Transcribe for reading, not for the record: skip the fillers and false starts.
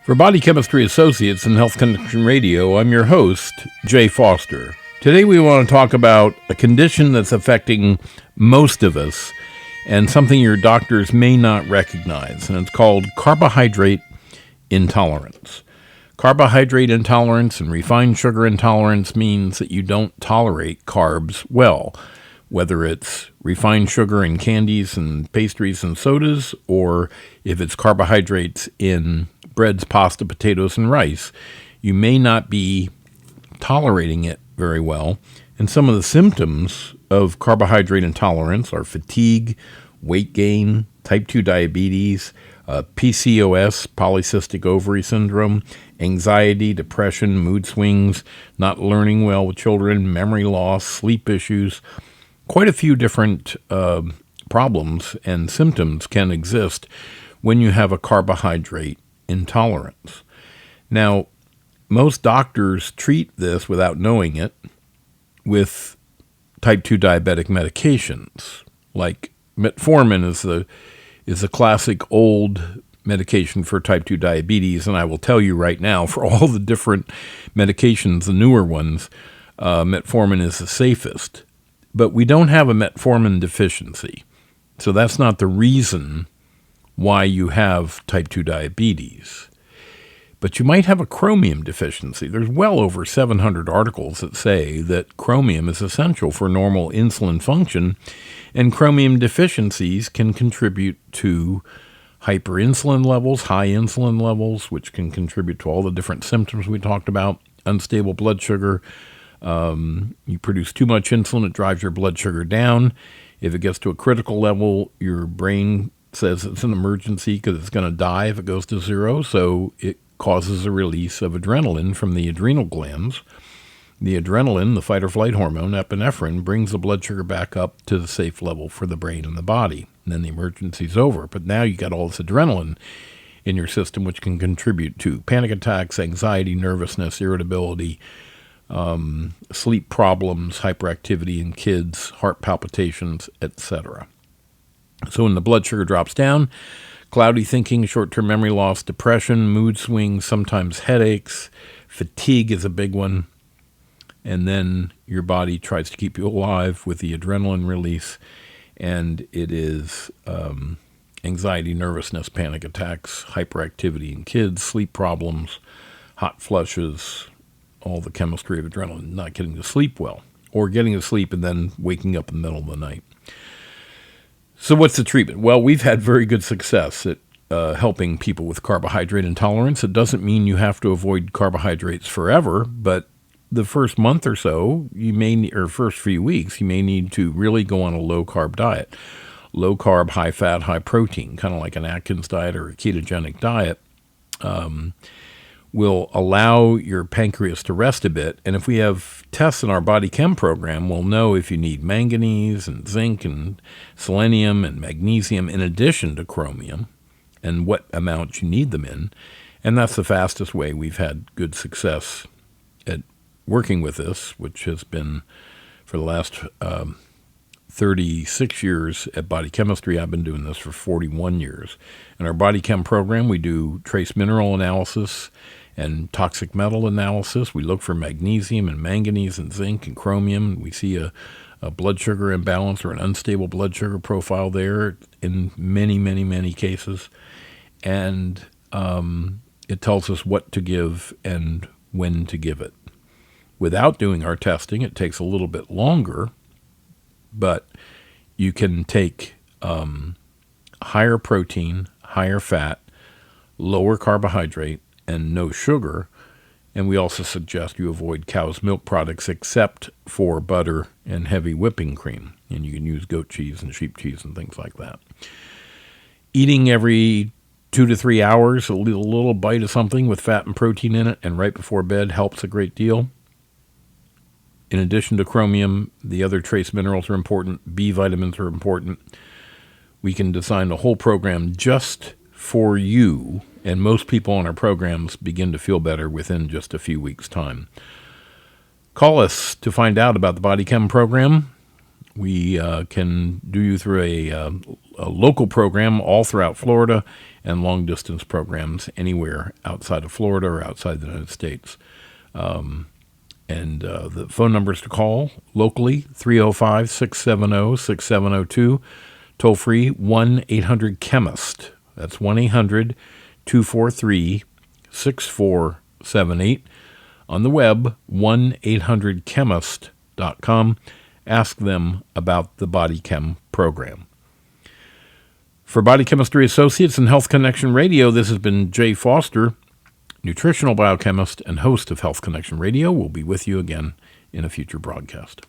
For Body Chemistry Associates and Health Connection Radio, I'm your host, Jay Foster. Today we want to talk about a condition that's affecting most of us and something your doctors may not recognize, and it's called carbohydrate intolerance. Carbohydrate intolerance and refined sugar intolerance means that you don't tolerate carbs well, whether it's refined sugar in candies and pastries and sodas, or if it's carbohydrates in breads, pasta, potatoes, and rice. You may not be tolerating it very well. And some of the symptoms of carbohydrate intolerance are fatigue, weight gain, type 2 diabetes, PCOS, polycystic ovary syndrome, anxiety, depression, mood swings, not learning well with children, memory loss, sleep issues. Quite a few different problems and symptoms can exist when you have a carbohydrate intolerance. Now, most doctors treat this without knowing it with type 2 diabetic medications. Like metformin is the classic old medication for type 2 diabetes, and I will tell you right now, for all the different medications, the newer ones, metformin is the safest. But we don't have a metformin deficiency, so that's not the reason why you have type 2 diabetes. But you might have a chromium deficiency. There's well over 700 articles that say that chromium is essential for normal insulin function, and chromium deficiencies can contribute to hyperinsulin levels, high insulin levels, which can contribute to all the different symptoms we talked about, unstable blood sugar. You produce too much insulin, it drives your blood sugar down. If it gets to a critical level, your brain says it's an emergency because it's going to die if it goes to zero, so it causes a release of adrenaline from the adrenal glands. The adrenaline, the fight or flight hormone, epinephrine, brings the blood sugar back up to the safe level for the brain and the body, and then the emergency's over. But now you got all this adrenaline in your system, which can contribute to panic attacks, anxiety, nervousness, irritability, sleep problems, hyperactivity in kids, heart palpitations, etc. So when the blood sugar drops down, cloudy thinking, short-term memory loss, depression, mood swings, sometimes headaches, fatigue is a big one. And then your body tries to keep you alive with the adrenaline release, and it is anxiety, nervousness, panic attacks, hyperactivity in kids, sleep problems, hot flushes, all the chemistry of adrenaline, not getting to sleep well, or getting to sleep and then waking up in the middle of the night. So what's the treatment? Well, we've had very good success at helping people with carbohydrate intolerance. It doesn't mean you have to avoid carbohydrates forever, but the first month or so, or first few weeks, you may need to really go on a low-carb diet. Low-carb, high-fat, high-protein, kind of like an Atkins diet or a ketogenic diet, will allow your pancreas to rest a bit. And if we have tests in our BodyChem program, we'll know if you need manganese and zinc and selenium and magnesium in addition to chromium and what amount you need them in. And that's the fastest way we've had good success at working with this, which has been for the last 36 years at Body Chemistry. I've been doing this for 41 years. In our BodyChem program, we do trace mineral analysis and toxic metal analysis. We look for magnesium and manganese and zinc and chromium. We see a blood sugar imbalance or an unstable blood sugar profile there in many, many, many cases. And it tells us what to give and when to give it. Without doing our testing, it takes a little bit longer, but you can take higher protein, higher fat, lower carbohydrate, and no sugar. And we also suggest you avoid cow's milk products except for butter and heavy whipping cream. And you can use goat cheese and sheep cheese and things like that. Eating every 2 to 3 hours, a little bite of something with fat and protein in it, and right before bed helps a great deal. In addition to chromium, the other trace minerals are important. B vitamins are important. We can design a whole program just for you, and most people on our programs begin to feel better within just a few weeks' time. Call us to find out about the BodyChem program. We can do you through a a local program all throughout Florida and long-distance programs anywhere outside of Florida or outside the United States. The phone numbers to call locally, 305-670-6702, toll-free 1-800-CHEMIST. That's 1-800-243-6478. On the web, 1-800-CHEMIST.com. Ask them about the BodyChem program. For Body Chemistry Associates and Health Connection Radio, this has been Jay Foster, nutritional biochemist and host of Health Connection Radio. We'll be with you again in a future broadcast.